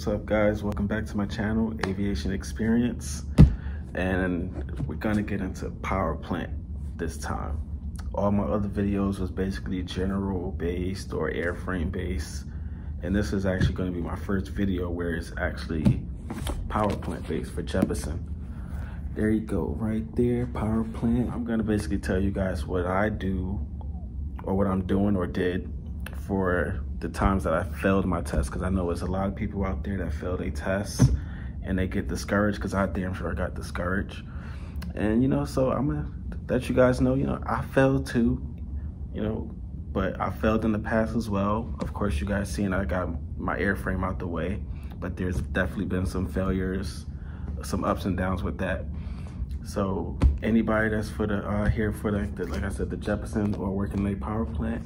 What's up, guys? Welcome back to my channel, Aviation.Experience, and we're gonna get into power plant this time. All my other videos was basically general based or airframe based, and this is actually going to be my first video where it's actually power plant based for Jeppesen. There you go, right there, power plant. I'm gonna basically tell you guys what I do or what I'm doing or did for the times that I failed my test, because I know there's a lot of people out there that fail their tests and they get discouraged, because I damn sure got discouraged. And so I'm gonna let you guys know, I failed too, but I failed in the past as well. Of course, you guys seen I got my airframe out the way, but there's definitely been some failures, some ups and downs with that. So anybody that's for the here for the like I said, the Jeppesen or working late power plant,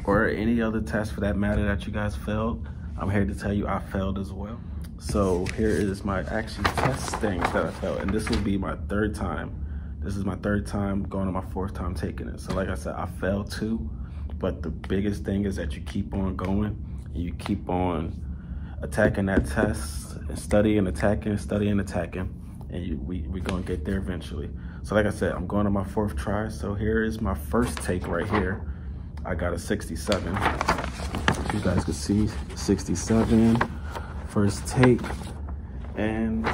or any other test for that matter that you guys failed, I'm here to tell you I failed as well. So here is my actually test things that I failed, and this will be my third time. This is my third time, going on my fourth time taking it. So like I said, I failed too, but the biggest thing is that you keep on going, and you keep on attacking that test, and studying, attacking, and we're gonna get there eventually. So like I said, I'm going on my fourth try. So here is my first take right here. I got a 67. If you guys can see, 67, first take. And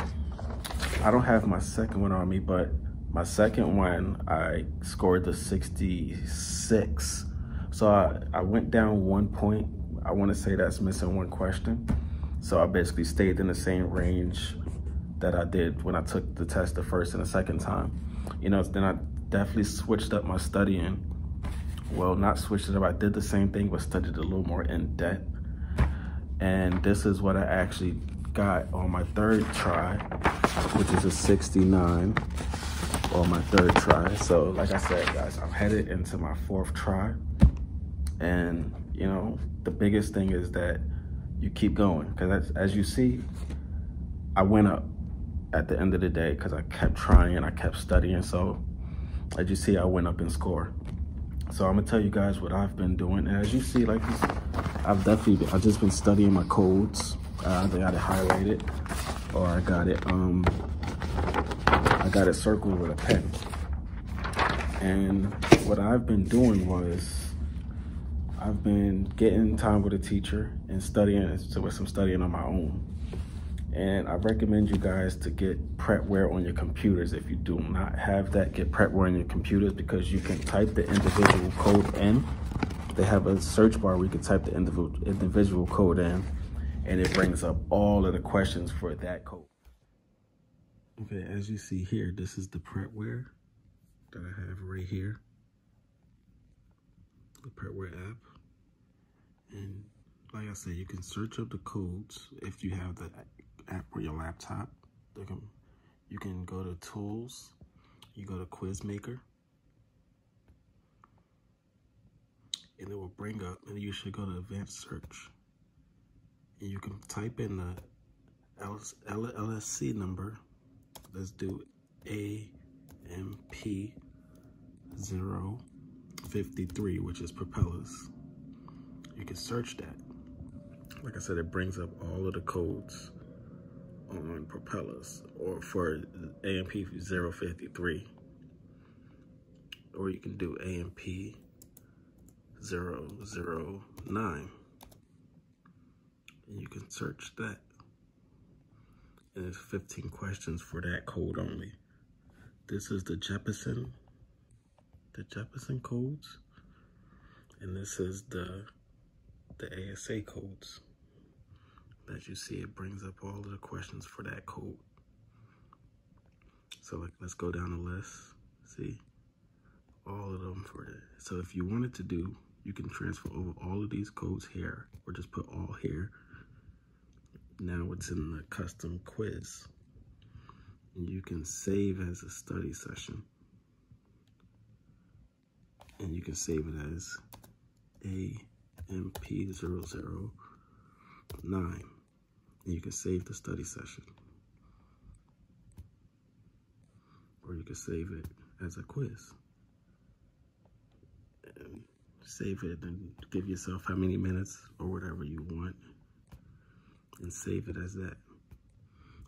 I don't have my second one on me, but my second one, I scored the 66. So I went down 1 point. I want to say that's missing one question. So I basically stayed in the same range that I did when I took the test the first and the second time. Then I definitely switched up my studying. Well, not switched it up, I did the same thing, but studied a little more in depth. And this is what I actually got on my third try, which is a 69 on my third try. So like I said, guys, I'm headed into my fourth try. And the biggest thing is that you keep going, because as you see, I went up at the end of the day because I kept trying and I kept studying. So as you see, I went up in score. So I'm gonna tell you guys what I've been doing. And as you see, like this, I've just been studying my codes. I got it highlighted, or I got it circled with a pen. And what I've been doing was, I've been getting time with a teacher and studying, with some studying on my own. And I recommend you guys to get Prepware on your computers. If you do not have that, get Prepware on your computers, because you can type the individual code in. They have a search bar where you can type the individual code in, and it brings up all of the questions for that code. Okay, as you see here, this is the Prepware that I have right here, the Prepware app. And like I said, you can search up the codes if you have the app or your laptop. You can go to tools, you go to quiz maker, and it will bring up, and you should go to advanced search, and you can type in the LSC number. Let's do AMP053, which is propellers. You can search that. Like I said, it brings up all of the codes on propellers, or for AMP053, or you can do AMP009, and you can search that, and there's 15 questions for that code only. This is the Jeppesen codes, and this is the ASA codes. As you see, it brings up all of the questions for that code. So let's go down the list. See, all of them for it. So if you wanted to do, you can transfer over all of these codes here, or just put all here. Now it's in the custom quiz, and you can save as a study session, and you can save it as AMP009. And you can save the study session, or you can save it as a quiz, and save it and give yourself how many minutes or whatever you want, and save it as that.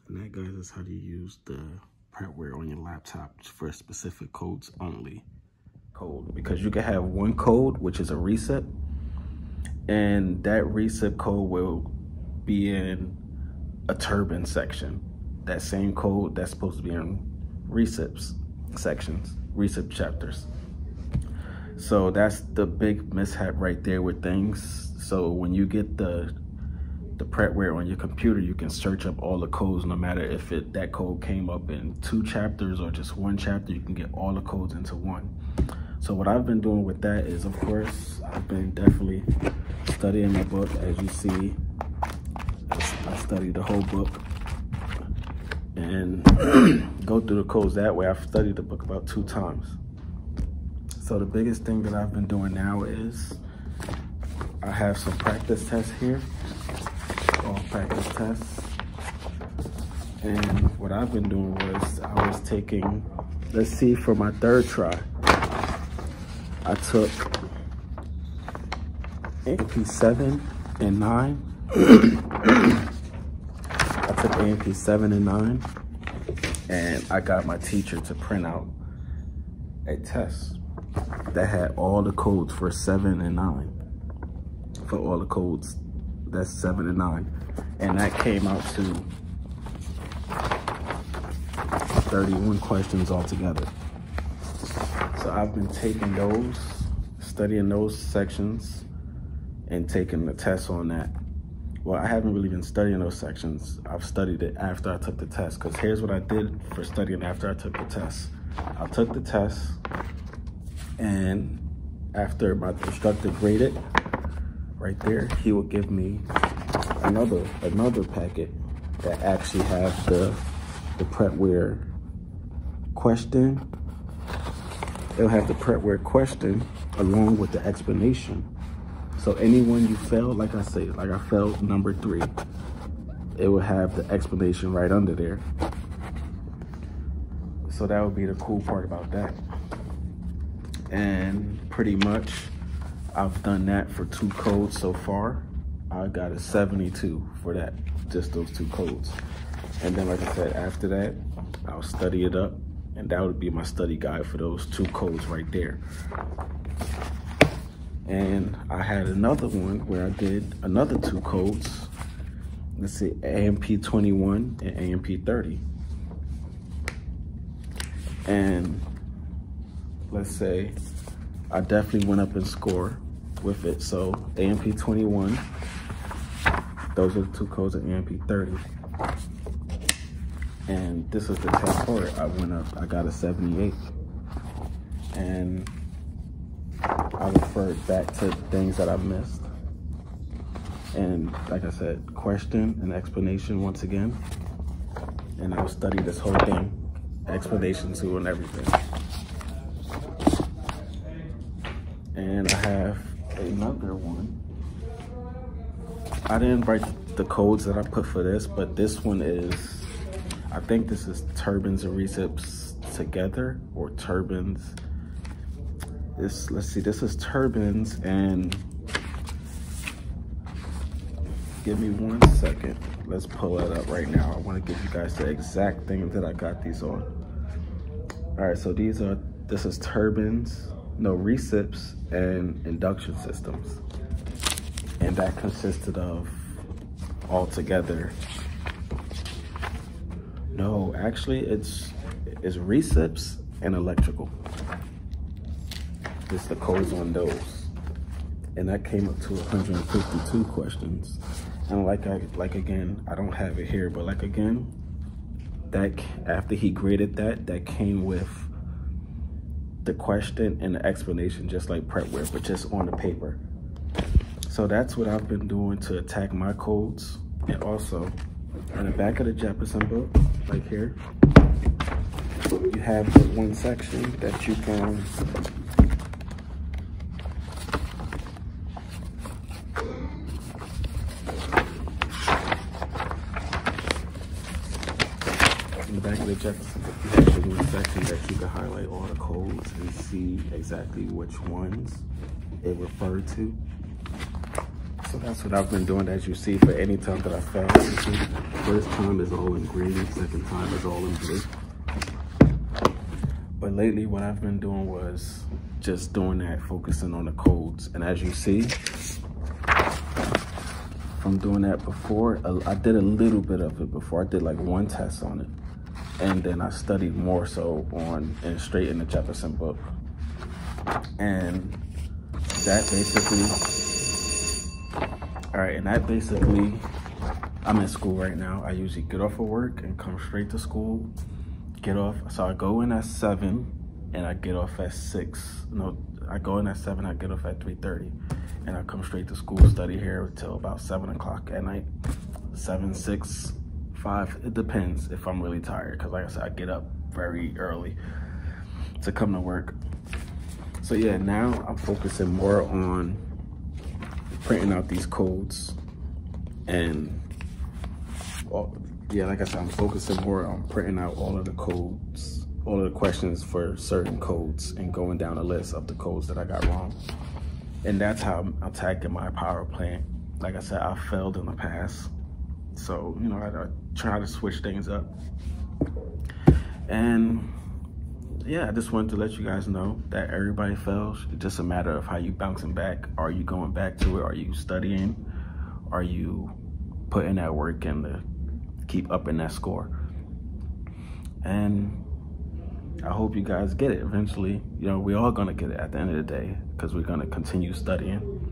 And that, guys, is how you use the Prepware on your laptop for specific codes only. Because you can have one code, which is a recip, and that recip code will be in a turbine section. That same code that's supposed to be in recips sections, recip chapters. So that's the big mishap right there with things. So when you get the Prepware on your computer, you can search up all the codes, no matter if that code came up in 2 chapters or just 1 chapter. You can get all the codes into one. So what I've been doing with that is, of course, I've been definitely studying the book. As you see, I studied the whole book and go through the codes that way. I've studied the book about 2 times. So the biggest thing that I've been doing now is I have some practice tests here. All practice tests. And what I've been doing was I was taking, let's see, for my 3rd try, I took A&P 7 and 9. I took A&P 7 and 9, and I got my teacher to print out a test that had all the codes for 7 and 9. For all the codes, that's 7 and 9. And that came out to 31 questions altogether. So I've been taking those, studying those sections, and taking the test on that. Well, I haven't really been studying those sections. I've studied it after I took the test, because here's what I did for studying after I took the test. I took the test, and after my instructor graded, right there, he would give me another packet that actually have the Prepware question. It'll have the Prepware question along with the explanation. So anyone you failed, like I say, like I failed number 3, it will have the explanation right under there. So that would be the cool part about that. And pretty much I've done that for 2 codes so far. I got a 72 for that, just those 2 codes. And then, like I said, after that, I'll study it up, and that would be my study guide for those 2 codes right there. And I had another one where I did another 2 codes. Let's see, A&P 21 and A&P 30. And let's say I definitely went up in score with it. So A&P 21, those are the 2 codes of A&P 30. And this is the test part. I went up, I got a 78. And I referred back to things that I missed. And like I said, question and explanation once again. And I'll study this whole thing, explanation too and everything. And I have another one. I didn't write the codes that I put for this, but this one is, I think this is turbines and recips together, or turbines. This, let's see, this is turbines, and give me 1 second. Let's pull it up right now. I want to give you guys the exact thing that I got these on. All right, so this is turbines, no, recips and induction systems. And that consisted of altogether, no, actually it's recips and electrical. It's the codes on those. And that came up to 152 questions. And like again, I don't have it here, but like again, that after he graded that came with the question and the explanation, just like Prepware, but just on the paper. So that's what I've been doing to attack my codes. And also, on the back of the Jefferson book, right here, you have the one section that you can in the back of the Jefferson book, you have the one section that you can highlight all the codes and see exactly which ones it referred to. So that's what I've been doing, as you see, for any time that I failed. First time is all in green, second time is all in blue. But lately what I've been doing was just doing that, focusing on the codes. And as you see, from doing that before, I did a little bit of it before. I did like one test on it. And then I studied more so and straight in the Jefferson book. And that basically, I'm in school right now. I usually get off of work and come straight to school, get off. So I go in at 7 and I get off at 6. No, I go in at 7, I get off at 3:30. And I come straight to school, study here till about 7 o'clock at night. 7, 6, 5, it depends if I'm really tired. Cause like I said, I get up very early to come to work. So yeah, now I'm focusing more on printing out these codes. And yeah, like I said, I'm focusing more on printing out all of the codes, all of the questions for certain codes, and going down a list of the codes that I got wrong. And that's how I'm attacking my power plant. Like I said, I failed in the past. So, you know, I try to switch things up. And yeah, I just wanted to let you guys know that everybody fails. It's just a matter of how you bouncing back. Are you going back to it? Are you studying? Are you putting that work in to keep upping that score? And I hope you guys get it eventually. You know, we're all gonna get it at the end of the day, because we're gonna continue studying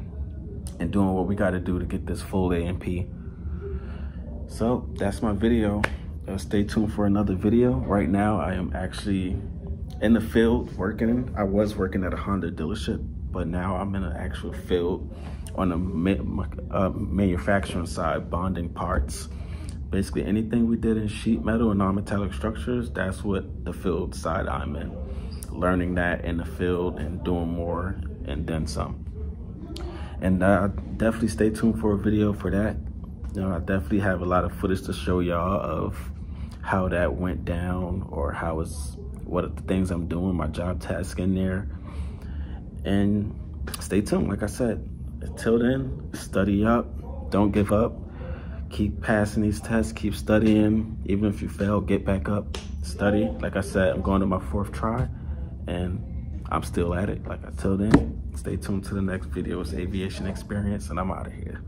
and doing what we gotta do to get this full A&P. So that's my video. Stay tuned for another video. Right now, I am actually in the field working. I was working at a Honda dealership, but now I'm in an actual field on the manufacturing side, bonding parts. Basically anything we did in sheet metal and non-metallic structures, that's what the field side I'm in. Learning that in the field and doing more and then some. And definitely stay tuned for a video for that. You know, I definitely have a lot of footage to show y'all of how that went down, or what are the things I'm doing, my job task in there. And stay tuned, like I said. Until then, study up, don't give up. Keep passing these tests, keep studying. Even if you fail, get back up, study. Like I said, I'm going to my 4th try and I'm still at it. Like until then, stay tuned to the next video. It's Aviation Experience and I'm out of here.